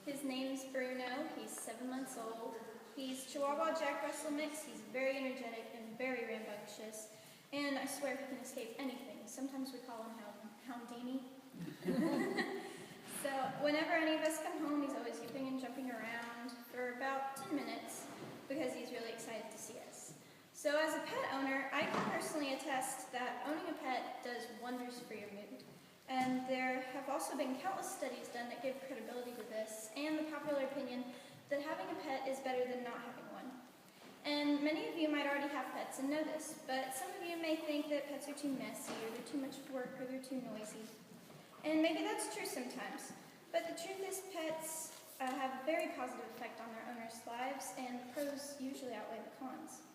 His name's Bruno. He's 7 months old. He's Chihuahua Jack Russell mix. He's very energetic and very rambunctious. And I swear he can escape anything. Sometimes we call him Houndini. So whenever any of us come home, he's always yipping and jumping around for about 10 minutes because he's really excited to see us. So as a pet owner, I can personally attest that owning a pet does wonders for your mood. And there have also been countless studies done that give credibility to this, and the popular opinion that having a pet is better than not having one. And many of you might already have pets and know this, but some of you may think that pets are too messy, or they're too much work, or they're too noisy. And maybe that's true sometimes, but the truth is pets have a very positive effect on their owners' lives, and the pros usually outweigh the cons.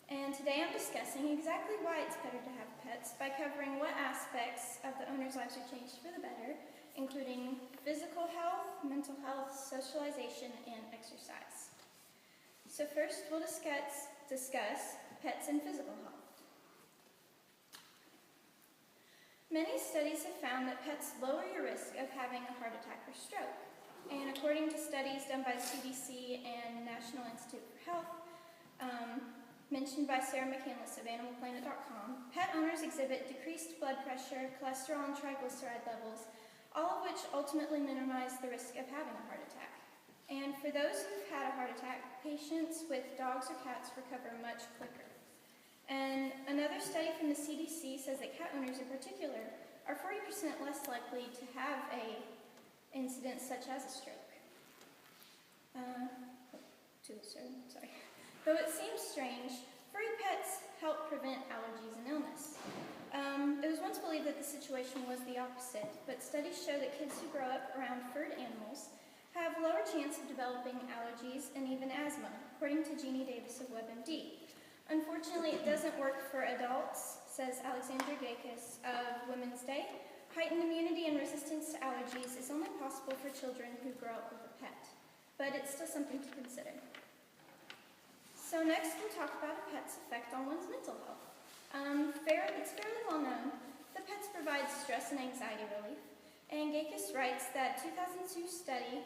And today I'm discussing exactly why it's better to have pets by covering what aspects of the owner's lives are changed for the better, including physical health, mental health, socialization, and exercise. So first we'll discuss pets and physical health. Many studies have found that pets lower your risk of having a heart attack or stroke. And according to studies done by the CDC and National Institute for Health, mentioned by Sarah McCandless of AnimalPlanet.com, pet owners exhibit decreased blood pressure, cholesterol, and triglyceride levels, all of which ultimately minimize the risk of having a heart attack. And for those who've had a heart attack, patients with dogs or cats recover much quicker. And another study from the CDC says that cat owners in particular are 40% less likely to have an incident such as a stroke. Though it seems strange, furry pets help prevent allergies and illness. It was once believed that the situation was the opposite, but studies show that kids who grow up around furred animals have a lower chance of developing allergies and even asthma, according to Jeannie Davis of WebMD. Unfortunately, it doesn't work for adults, says Alexandra Gakis of Women's Day. Heightened immunity and resistance to allergies is only possible for children who grow up with a pet, but it's still something to consider. So next we'll talk about a pet's effect on one's mental health. It's fairly well known that pets provide stress and anxiety relief, and Gakis writes that a 2002 study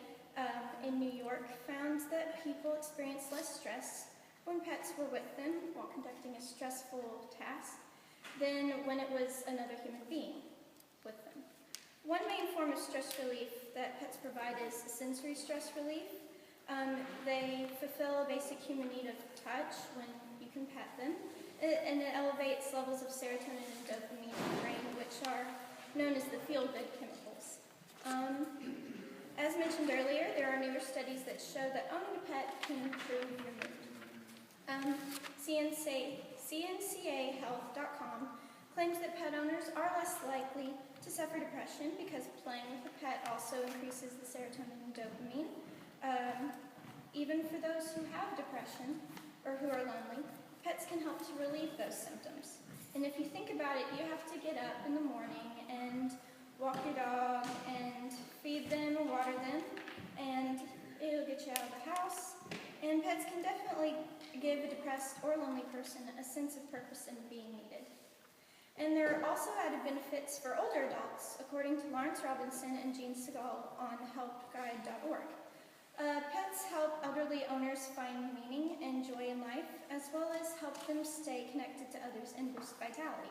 in New York found that people experienced less stress when pets were with them while conducting a stressful task than when it was another human being with them. One main form of stress relief that pets provide is sensory stress relief. They fulfill a basic human need of touch when you can pet them, and it elevates levels of serotonin and dopamine in the brain, which are known as the feel-good chemicals. As mentioned earlier, there are newer studies that show that owning a pet can improve your mood. CNCAHealth.com claims that pet owners are less likely to suffer depression because playing with a pet also increases the serotonin and dopamine. Even for those who have depression or who are lonely, pets can help to relieve those symptoms. And if you think about it, you have to get up in the morning and walk your dog and feed them and water them, and it'll get you out of the house. And pets can definitely give a depressed or lonely person a sense of purpose and being needed. And there are also added benefits for older adults, according to Lawrence Robinson and Jean Segal on helpguide.org. Pets help elderly owners find meaning and joy in life, as well as help them stay connected to others and boost vitality.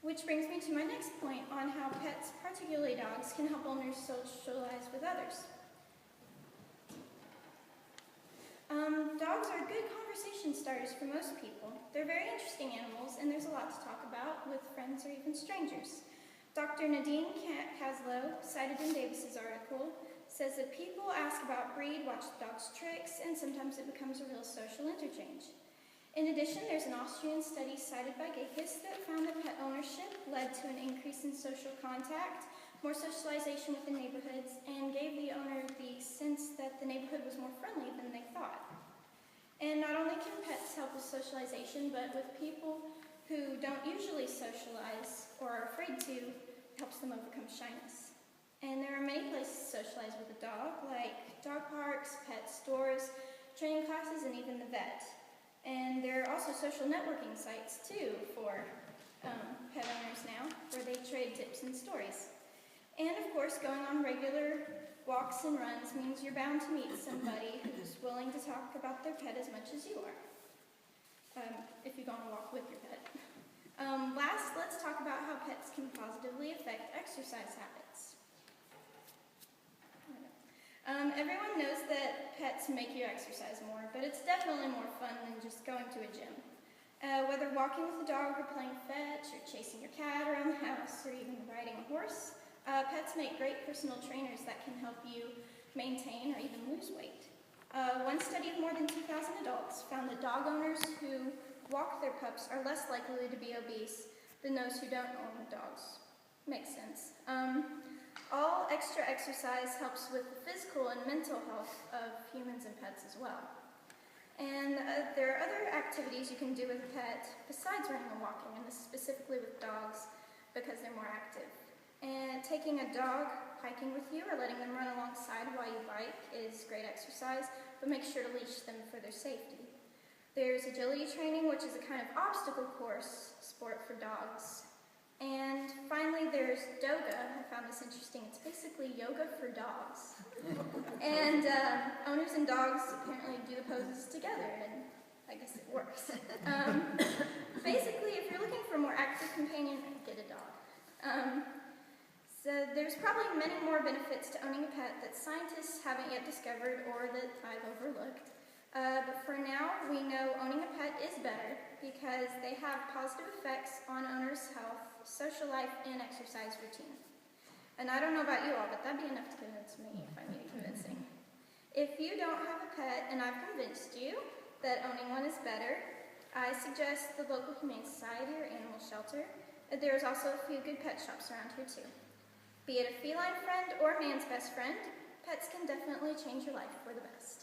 Which brings me to my next point on how pets, particularly dogs, can help owners socialize with others. Dogs are good conversation starters for most people. They're very interesting animals, and there's a lot to talk about with friends or even strangers. Dr. Nadine Caslow, cited in Davis's article, says that people ask about breed, watch the dog's tricks, and sometimes it becomes a real social interchange. In addition, there's an Austrian study cited by Gakis that found that pet ownership led to an increase in social contact, more socialization within neighborhoods, and gave the owner the sense that the neighborhood was more friendly than they thought. And not only can pets help with socialization, but with people who don't usually socialize or are afraid to, it helps them overcome shyness. And there are many places to socialize with a dog, like dog parks, pet stores, training classes, and even the vet. And there are also social networking sites, too, for pet owners now, where they trade tips and stories. And, of course, going on regular walks and runs means you're bound to meet somebody who's willing to talk about their pet as much as you are, if you go on a walk with your pet. Last, let's talk about how pets can positively affect exercise habits. Everyone knows that pets make you exercise more, but it's definitely more fun than just going to a gym. Whether walking with a dog or playing fetch or chasing your cat around the house or even riding a horse, pets make great personal trainers that can help you maintain or even lose weight. One study of more than 2,000 adults found that dog owners who walk their pups are less likely to be obese than those who don't own dogs. Makes sense. All extra exercise helps with the physical and mental health of humans and pets as well. And there are other activities you can do with a pet besides running and walking, and this is specifically with dogs because they're more active. And taking a dog hiking with you or letting them run alongside while you bike is great exercise, but make sure to leash them for their safety. There's agility training, which is a kind of obstacle course sport for dogs. And finally, there's yoga. I found this interesting. It's basically yoga for dogs. And owners and dogs apparently do the poses together, and I guess it works. Basically, if you're looking for a more active companion, get a dog. So there's probably many more benefits to owning a pet that scientists haven't yet discovered or that I've overlooked. But for now, we know owning a pet is better because they have positive effects on owners' health, social life, and exercise routine. And I don't know about you all, but that'd be enough to convince me if I need convincing. If you don't have a pet and I've convinced you that owning one is better, I suggest the local Humane Society or animal shelter. There's also a few good pet shops around here too. Be it a feline friend or man's best friend, pets can definitely change your life for the best.